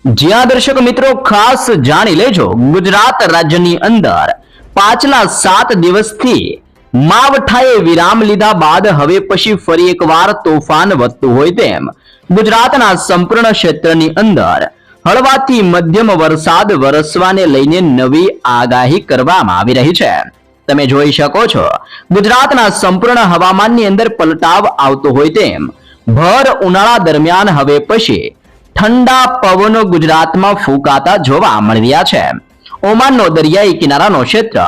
જ્યાં દર્શક મિત્રો ખાસ જાણી લેજો, ગુજરાત રાજ્યની અંદર પાછલા 7 દિવસથી માવઠાએ વિરામ લીધા બાદ હવે પછી ફરી એકવાર તોફાન વધતું હોય તેમ ગુજરાતના સંપૂર્ણ ક્ષેત્રની અંદર હળવાથી મધ્યમ વરસાદ વરસવાને લઈને નવી આગાહી કરવામાં આવી રહી છે. તમે જોઈ શકો છો, ગુજરાતના સંપૂર્ણ હવામાનની અંદર પલટાવ આવતો હોય તેમ ભર ઉનાળા દરમિયાન હવે પછી ઠંડા પવનો ગુજરાતમાં ફૂંકાતા જોવા મળી રહ્યા છે. ઓમાનનો દરિયાઈ કિનારાનો ક્ષેત્ર,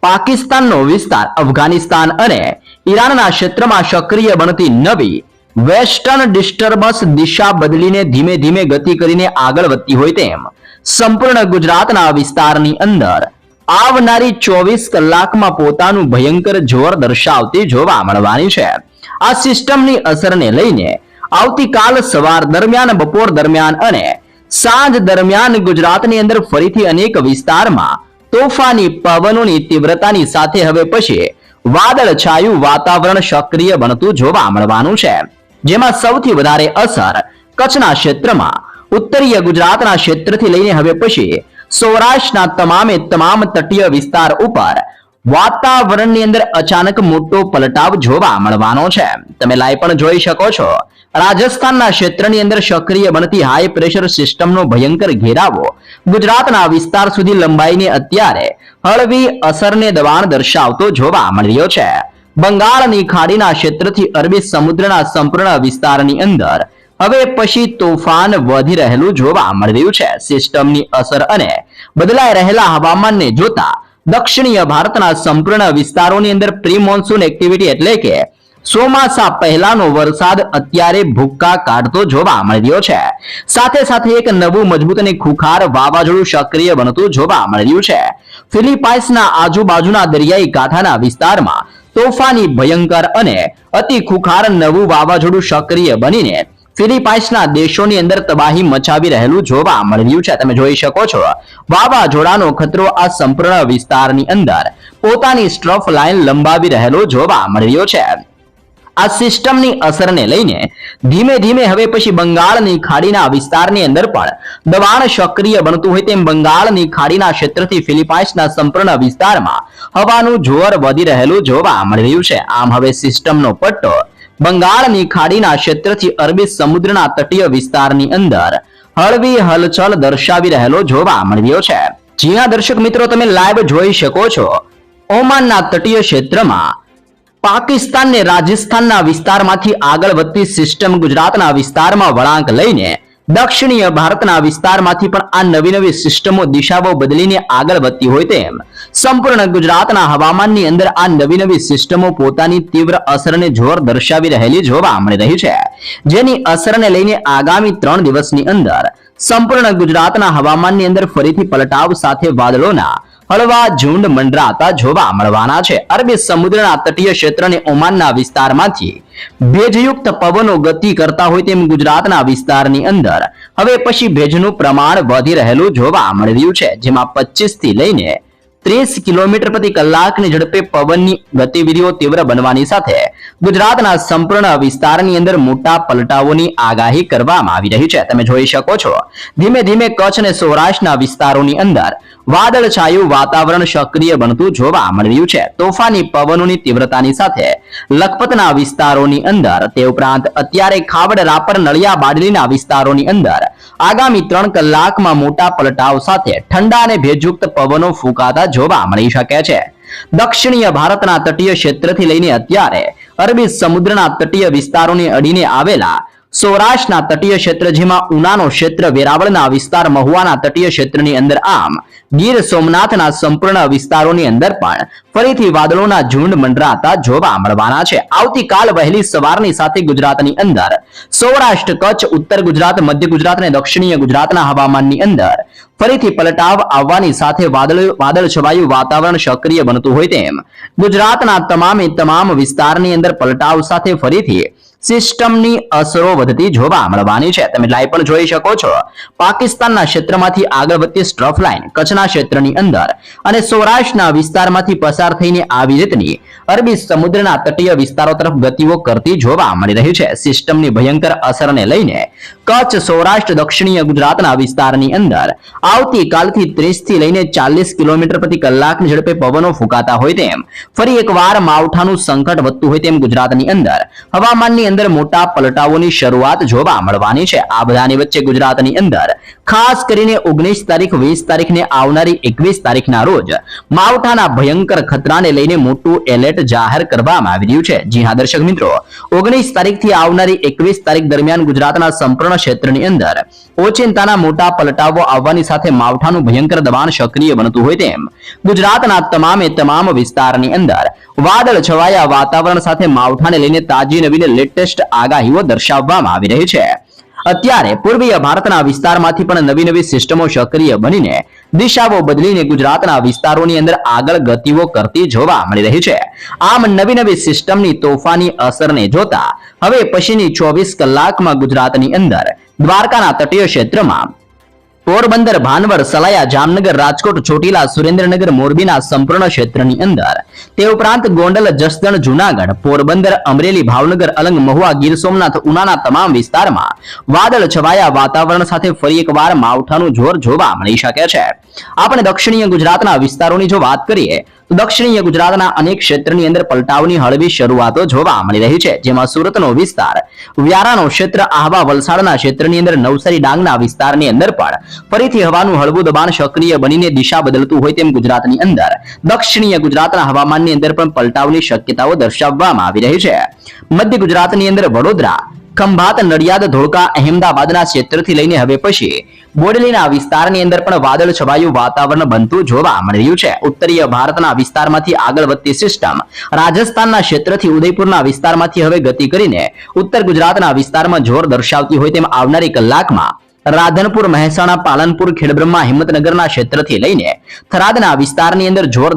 પાકિસ્તાનનો વિસ્તાર, અફઘાનિસ્તાન અને ઈરાનના ક્ષેત્રમાં સક્રિય બનતી નવી વેસ્ટર્ન ડિસ્ટર્બન્સ દિશા બદલીને ધીમે ધીમે ગતિ કરીને આગળ વધતી હોય તેમ સંપૂર્ણ ગુજરાતના વિસ્તારની અંદર આવનારી 24 કલાકમાં પોતાનું ભયંકર જોર દર્શાવતી જોવા મળવાની છે. આ સિસ્ટમની અસરને લઈને આવતીકાલ સવાર દરમિયાન, બપોર દરમિયાન અને સાંજ દરમિયાન ગુજરાતની અંદર ફરીથી અનેક વિસ્તારમાં તોફાની પવનોની તીવ્રતાની સાથે હવે પછી વાદળછાયું વાતાવરણ સક્રિય બનતું જોવા મળવાનું છે. જેમાં સૌથી વધારે અસર કચ્છના ક્ષેત્રમાં, ઉત્તરીય ગુજરાતના ક્ષેત્રથી લઈને હવે પછી સૌરાષ્ટ્રના તમામ તટીય વિસ્તાર ઉપર વાતાવરણની અંદર અચાનક મોટો પલટાવ જોવા મળવાનો છે. તમે લાઈવ પણ જોઈ શકો છો, રાજસ્થાનના ક્ષેત્રની અંદર સક્રિય બનતી હાઈ પ્રેશર સિસ્ટમનો ભયંકર ઘેરાવો ગુજરાતના વિસ્તાર સુધી લંબાઈને અત્યારે હળવી અસરને દબાણ દર્શાવતો જોવા મળી રહ્યો છે. બંગાળની ખાડીના ક્ષેત્રથી અરબી સમુદ્રના સંપૂર્ણ વિસ્તારની અંદર હવે પછી તોફાન વધી રહેલું જોવા મળી રહ્યું છે. સિસ્ટમની અસર અને બદલાઈ રહેલા હવામાનને જોતા દક્ષિણીય ભારતના સંપૂર્ણ વિસ્તારોની અંદર પ્રી મોન્સૂન એક્ટિવિટી એટલે કે ચોમાસા પહેલાનો વરસાદ અત્યારે ભૂક્કા કાઢતો જોવા મળી રહ્યો છે. સાથે સાથે એક નવું મજબૂત અને ખુખાર વાવાઝોડું સક્રિય બનતું જોવા મળી રહ્યું છે. ફિલિપાઇન્સના આજુબાજુના દરિયાઈ કાંઠાના વિસ્તારમાં તોફાની, ભયંકર અને અતિ ખુખાર નવું વાવાઝોડું સક્રિય બનીને ફિલિપાઇન્સના દેશોની અંદર તબાહી મચાવી રહેલું જોવા મળી રહ્યું છે. તમે જોઈ શકો છો, વાવાઝોડાનો ખતરો આ સંપૂર્ણ વિસ્તારની અંદર પોતાની સ્ટ્રફ લાઇન લંબાવી રહેલો જોવા મળી રહ્યો છે. આ સિસ્ટમની અસરને લઈને ધીમે ધીમે હવે પછી બંગાળની ખાડીના વિસ્તારની અંદર પણ દબાણ સક્રિય બનતું હોય તેમ બંગાળની ખાડીના ક્ષેત્રથી ફિલિપાઇન્સના સંપૂર્ણ વિસ્તારમાં હવાનું જોર વધી રહેલું જોવા મળી રહ્યું છે. આમ હવે સિસ્ટમનો પટ્ટો બંગાળની ખાડીના ક્ષેત્રથી અરબી સમુદ્રના તટીય વિસ્તારની અંદર હળવી હલચલ દર્શાવી રહેલો જોવા મળી રહ્યો છે. જ્યાં દર્શક મિત્રો તમે લાઈવ જોઈ શકો છો, ઓમાનના તટીય ક્ષેત્રમાં પાકિસ્તાન ને રાજસ્થાનના વિસ્તારમાંથી આગળ વધતી સિસ્ટમ ગુજરાતના વિસ્તારમાં વળાંક લઈને દક્ષિણીય ભારતના વિસ્તારમાંથી પણ આ નવી સિસ્ટમો દિશાઓ બદલીને આગળ વધતી હોય તેમ સંપૂર્ણ ગુજરાતના હવામાનની અંદર આ નવી સિસ્ટમો પોતાની તીવ્ર અસરને જોર દર્શાવી રહેલી જોવા મળી રહી છે. જેની અસરને લઈને આગામી 3 દિવસની અંદર સંપૂર્ણ ગુજરાતના હવામાનની અંદર ફરીથી પલટાવ સાથે વાદળોના હળવા ઝુંડ મંડરાતા જોવા મળવાના છે. અરબી સમુદ્રના તટીય ક્ષેત્ર અને ઓમાનના વિસ્તારમાંથી ભેજયુક્ત પવનો ગતિ કરતા હોય તેમ ગુજરાતના વિસ્તારની અંદર હવે પછી ભેજનું પ્રમાણ વધી રહેલું જોવા મળી રહ્યું છે. જેમાં 25 થી લઈને 30 કિલોમીટર પ્રતિ કલાકની ઝડપે પવનની ગતિવિધિઓ તીવ્ર બનવાની સાથે ગુજરાતના સંપૂર્ણ વિસ્તારની અંદર મોટા પલટાવોની આગાહી કરવામાં આવી રહી છે. તમે જોઈ શકો છો, ધીમે ધીમે કચ્છ અને સૌરાષ્ટ્રના વિસ્તારોની અંદર વાદળછાયું વાતાવરણ સક્રિય બનતું જોવા મળી રહ્યું છે. તોફાની પવનોની તીવ્રતાની સાથે લખપતના વિસ્તારોની અંદર, તે ઉપરાંત અત્યારે ખાવડ, રાપર, નળિયા, બાડલીના વિસ્તારોની અંદર આગામી 3 કલાકમાં મોટા પલટાવ સાથે ઠંડા અને ભેજયુક્ત પવનો ફૂંકાતા જોવા મળી શકે છે. દક્ષિણીય ભારતના તટીય ક્ષેત્રથી લઈને અત્યારે અરબી સમુદ્રના તટીય વિસ્તારોને અડીને આવેલા સૌરાષ્ટ્રના તટીય ક્ષેત્ર, જેમાં ઉનાનો ક્ષેત્ર, વેરાવળના વિસ્તાર, મહુવાના તટીય ક્ષેત્રની અંદર, આમ ગીર સોમનાથના સંપૂર્ણ વિસ્તારોની અંદર પણ ફરીથી વાદળોના ઝુંડ મંડરાતા જોવા મળવાના છે. આવતીકાલ વહેલી સવારની સાથે ગુજરાતની અંદર સૌરાષ્ટ્ર, કચ્છ, ઉત્તર ગુજરાત, મધ્ય ગુજરાત અને દક્ષિણીય ગુજરાતના હવામાનની અંદર ફરીથી પલટાવ આવવાની સાથે વાદળ છવાયું વાતાવરણ સક્રિય બનતું હોય તેમ ગુજરાતના તમામ વિસ્તારની અંદર પલટાવ સાથે ફરીથી સિસ્ટમની અસરો વધતી જોવા મળવાની છે. તમે લાઈવ પણ જોઈ શકો છો, પાકિસ્તાનના ક્ષેત્રમાંથી આગળ વધતી સ્ટ્રફ લાઇન કચ્છના ક્ષેત્રની અંદર અને સૌરાષ્ટ્રના વિસ્તારમાંથી પસાર થઈને આવી રીતની અરબી સમુદ્રના તટીય વિસ્તારો તરફ ગતિઓ કરતી જોવા મળી રહી છે. સિસ્ટમની ભયંકર અસરને લઈને કચ્છ, સૌરાષ્ટ્ર, દક્ષિણીય ગુજરાતના વિસ્તારની અંદર આવતીકાલથી 30 થી લઈને 40 કિલોમીટર પ્રતિ કલાકની ઝડપે પવનો ફૂંકાતા હોય તેમ ફરી એકવાર માવઠાનું સંકટ વધતું હોય તેમ ગુજરાતની અંદર હવામાનની અંદર મોટા પલટાઓની શરૂઆત જોવા મળવાની છે. આ બધાની વચ્ચે ગુજરાતની અંદર ખાસ કરીને 19 તારીખ, 20 તારીખને આવનારી 21 તારીખના રોજ માવઠાના ભયંકર ખતરાને લઈને મોટું એલર્ટ જાહેર કરવામાં આવી રહ્યું છે. જી હા દર્શક મિત્રો, 19 તારીખથી આવનારી 21 તારીખ દરમિયાન ગુજરાતના સંપૂર્ણ ક્ષેત્રની અંદર ઓચિંતાના મોટા પલટાઓ આવવાની સાથે માવઠાનું ભયંકર દબાણ સક્રિય બનતું હોય તેમ ગુજરાતના તમામ વિસ્તારની અંદર વાદળ છવાયા વાતાવરણ સાથે માવઠાને લઈને તાજી નવીન લેટેસ્ટ આગાહીઓ દર્શાવવામાં આવી રહી છે. અત્યારે પૂર્વીય ભારતના વિસ્તારમાંથી પણ નવી સિસ્ટમો સક્રિય બનીને દિશાઓ બદલીને ગુજરાતના વિસ્તારોની અંદર આગળ ગતિઓ કરતી જોવા મળી રહી છે. આમ નવી સિસ્ટમની તોફાની અસરને જોતા હવે પછીની 24 કલાકમાં ગુજરાતની અંદર દ્વારકાના તટીય ક્ષેત્રમાં પોરબંદર, ભાનવર, સલાયા, જામનગર, રાજકોટ, ચોટીલા, સુરેન્દ્રનગર, મોરબીના સંપૂર્ણ ક્ષેત્રની અંદર તે ઉપરાંત ગોંડલ, જસદણ, જુનાગઢ, પોરબંદર, અમરેલી, ભાવનગર, અલંગ, મહુવા, ગીર સોમનાથ, ઉનાના તમામ વિસ્તારમાં વાદળ છવાયા વાતાવરણ સાથે ફરી એકવાર માવઠાનું જોર જોવા મળી શકે છે. આપણે દક્ષિણીય ગુજરાતના વિસ્તારોની જો વાત કરીએ તો દક્ષિણીય ગુજરાતના અનેક ક્ષેત્રની અંદર પલટાવની હળવી શરૂઆતો જોવા મળી રહી છે, જેમાં સુરતનો વિસ્તાર, વ્યારાનો ક્ષેત્ર, આહવા, વલસાડના ક્ષેત્રની અંદર નવસારી, ડાંગના વિસ્તારની અંદર પણ ફરીથી હવાનું હળવું દબાણ સક્રિય બનીને દિશા બદલતું હોય તેમ ગુજરાતની અંદર દક્ષિણીય ગુજરાતના હવામાનની અંદર પણ પલટાવની શક્યતાઓ દર્શાવવામાં આવી રહી છે. મધ્ય ગુજરાતની અંદર વડોદરા, ખંભાત, નડિયાદ, ધોળકા, અહેમદાબાદના ક્ષેત્રથી લઈને હવે પછી બોડેલીના વિસ્તારની અંદર પણ વાદળ છવાયું વાતાવરણ બનતું જોવા મળી રહ્યું છે. ઉત્તરીય ભારતના વિસ્તારમાંથી આગળ વધતી સિસ્ટમ રાજસ્થાનના ક્ષેત્રથી ઉદયપુરના વિસ્તારમાંથી હવે ગતિ કરીને ઉત્તર ગુજરાતના વિસ્તારમાં જોર દર્શાવતી હોય તેમ આવનારી કલાકમાં રાધનપુર, મહેસાણા, પાલનપુર, ખેડબ્રહ્મા, હિંમતનગરના ક્ષેત્રથી લઈને થરાદના વિસ્તારની અંદર જોર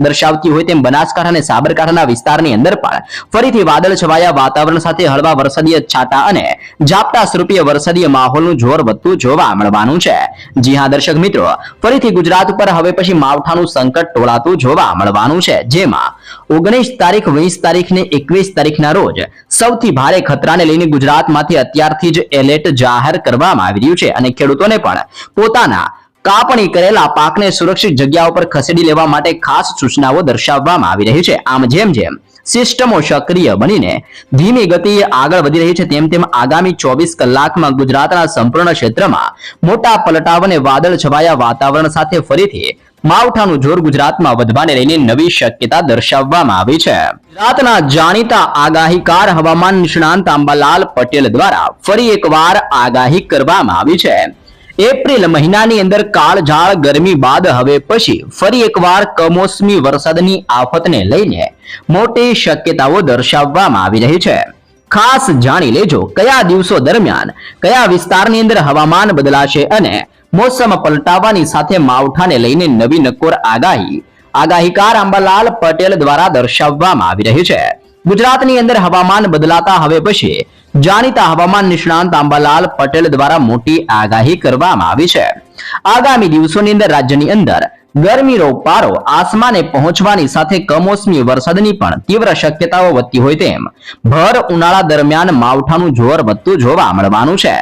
દર્શાવતી હોય તેમ બનાસકાંઠા અને સાબરકાંઠાના વિસ્તારની અંદર પણ ફરીથી વાદળ છવાયા વાતાવરણ સાથે હળવા વરસાદીય છાંટા અને ઝાપટા સ્વરૂપીય વરસાદીય માહોલનું જોર વધતું જોવા મળવાનું છે. જી હા દર્શક મિત્રો, ફરીથી ગુજરાત ઉપર હવે પછી માવઠાનું સંકટ ટોળાતું જોવા મળવાનું છે, જેમાં 19 તારીખ, 20 તારીખ ને 21 તારીખના રોજ સૌથી ભારે ખતરાને લઈને ગુજરાતમાંથી અત્યારથી જ એલર્ટ જાહેર કરવામાં આવી રહ્યું છે અને ખેડૂતોને પણ પોતાના કાપણી કરેલા પાકને સુરક્ષિત જગ્યાઓ પર ખસેડી લેવા માટે ખાસ સૂચનાઓ દર્શાવવામાં આવી રહી છે. આમ જેમ સિસ્ટમો સક્રિય બનીને ધીમી ગતિએ આગળ વધી રહી છે તેમ આગામી 24 કલાકમાં ગુજરાતના સંપૂર્ણ ક્ષેત્રમાં મોટા પલટાવ અને વાદળ છવાયા વાતાવરણ સાથે ફરીથી માવઠાનું જોર ગુજરાતમાં વધવાને લઈને નવી શક્યતા દર્શાવવામાં આવી છે. ગુજરાતના જાણીતા આગાહીકાર હવામાન નિષ્ણાંત અંબાલાલ પટેલ દ્વારા ફરી એકવાર આગાહી કરવામાં આવી છે. એપ્રિલ મહિનાની અંદર કાળઝાળ ગરમી બાદ હવે પછી ફરી એકવાર કમોસમી વરસાદની આફતને લઈને મોટી શક્યતાઓ દર્શાવવામાં આવી રહી છે. ખાસ જાણી લેજો કયા દિવસો દરમિયાન કયા વિસ્તારની અંદર હવામાન બદલાશે અને મોસમ પલટાવાની સાથે માવઠાને લઈને નવી નક્કોર આગાહીકાર અંબાલાલ પટેલ દ્વારા દર્શાવવામાં આવી રહી છે. ગુજરાતની અંદર હવામાન બદલાતા હવે પછી જાણીતા હવામાન નિષ્ણાંત અંબાલાલ પટેલ દ્વારા મોટી આગાહી કરવામાં આવી છે. આગામી દિવસોની અંદર રાજ્યની અંદર ગરમીનો પારો આસમાને પહોંચવાની સાથે કમોસમી વરસાદની પણ તીવ્ર શક્યતાઓ વધતી હોય તેમ ભર ઉનાળા દરમિયાન માવઠાનું જોર વધતું જોવા મળવાનું છે.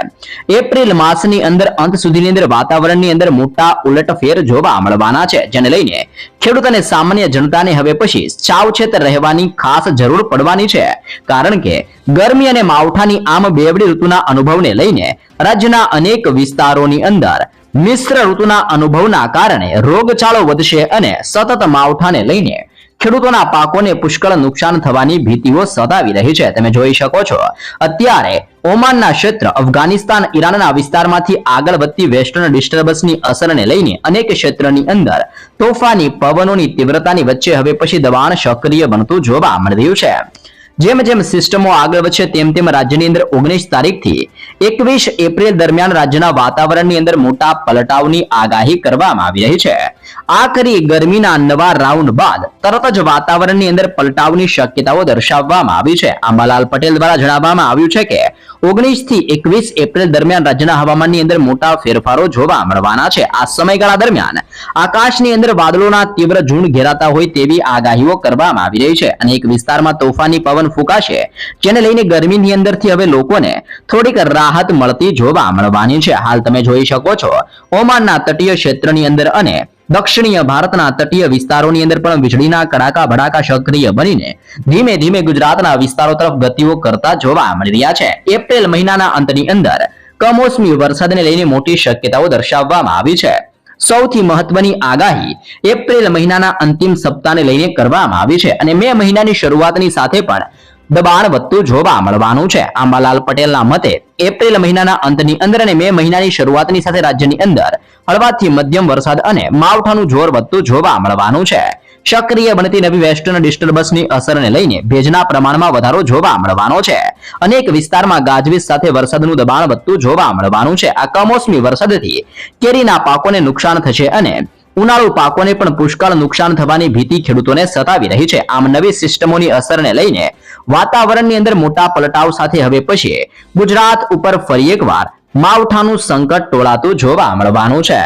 એપ્રિલ માસની અંદર અંત સુધીની અંદર વાતાવરણની અંદર મોટા ઉલટફેર જોવા મળવાના છે, જેને લઈને ખેડૂત અને સામાન્ય જનતાને હવે પછી સાવચેત રહેવાની ખાસ જરૂર પડવાની છે, કારણ કે ગરમી અને માવઠાની આમ બેવડી ઋતુના અનુભવને લઈને રાજ્યના અનેક વિસ્તારોની અંદર મિશ્ર ઋતુના અનુભવના કારણે રોગચાળો વધશે અને સતત માવઠાને લઈને ખેડૂતોના પાકોને પુષ્કળ નુકસાન થવાની ભીતિઓ સતાવી રહી છે. તમે જોઈ શકો છો અત્યારે ઓમાનના ક્ષેત્ર, અફઘાનિસ્તાન, ઈરાનના વિસ્તારમાંથી આગળ વધતી વેસ્ટર્ન ડિસ્ટર્બન્સની અસરને લઈને અનેક ક્ષેત્રની અંદર તોફાની પવનોની તીવ્રતાની વચ્ચે હવે પછી દબાણ સક્રિય બનતું જોવા મળી રહ્યું છે. જેમ સિસ્ટમો આગળ વધશે તેમ રાજ્યની અંદર 19 તારીખથી 21 એપ્રિલ દરમિયાન રાજ્યના વાતાવરણની અંદર મોટા પલટાવની આગાહી કરવામાં આવી રહી છે. આખરી ગરમીના નવા રાઉન્ડ બાદ તરત જ વાતાવરણની અંદર પલટાવની શક્યતાઓ દર્શાવવામાં આવી છે. અંબાલાલ પટેલ દ્વારા જણાવવામાં આવ્યું છે કે 19 થી 21 એપ્રિલ દરમિયાન રાજ્યના હવામાનની અંદર મોટા ફેરફારો જોવા મળવાના છે. આ સમયગાળા દરમિયાન આકાશની અંદર વાદળોના તીવ્ર ઝુંડ ઘેરાતા હોય તેવી આગાહીઓ કરવામાં આવી રહી છે. અનેક વિસ્તારમાં તોફાની પવન ફૂંકાશે, જેને લઈને ગરમીની અંદરથી હવે લોકોને થોડીક રાહત રાહત મળતી જોવા મળવાની છે. હાલ તમે જોઈ શકો છો ઓમાનના તટીય ક્ષેત્રની અંદર અને દક્ષિણીય ભારતના તટીય વિસ્તારોની અંદર પણ વીજળીના કડાકા ભડાકા સક્રિય બનીને ધીમે ધીમે ગુજરાતના વિસ્તારો તરફ ગતિઓ કરતા જોવા મળી રહ્યા છે. એપ્રિલ મહિનાના અંતની અંદર કમોસમી વરસાદને લઈને મોટી શક્યતાઓ દર્શાવવામાં આવી છે. સૌથી મહત્વની આગાહી એપ્રિલ મહિનાના અંતિમ સપ્તાહને લઈને કરવામાં આવી છે અને મે મહિનાની શરૂઆતની સાથે પણ દબાણ વધતું જોવા મળવાનું છે. આંબાલાલ પટેલના મતે એપ્રિલ મહિનાના અંતની અંદર અને મે મહિનાની શરૂઆતની સાથે રાજ્યની અંદર હળવાથી મધ્યમ વરસાદ અને માવઠાનું જોર વધતું જોવા મળવાનું છે. સક્રિય બનતી નવી વેસ્ટર્ન ડિસ્ટર્બન્સની અસરને લઈને ભેજના પ્રમાણમાં વધારો જોવા મળવાનો છે. અનેક વિસ્તારમાં ગાજવીજ સાથે વરસાદનું દબાણ વધતું જોવા મળવાનું છે. આ કમોસમી વરસાદથી કેરીના પાકોને નુકસાન થશે અને ઉનાળુ પાકોને પણ પુષ્કળ નુકસાન થવાની ભીતિ ખેડૂતોને સતાવી રહી છે. આમ નવી સિસ્ટમોની અસરને લઈને વાતાવરણની અંદર મોટા પલટાવ સાથે હવે પછી ગુજરાત ઉપર ફરી એકવાર માવઠાનું સંકટ ટોળાતું જોવા મળવાનું છે.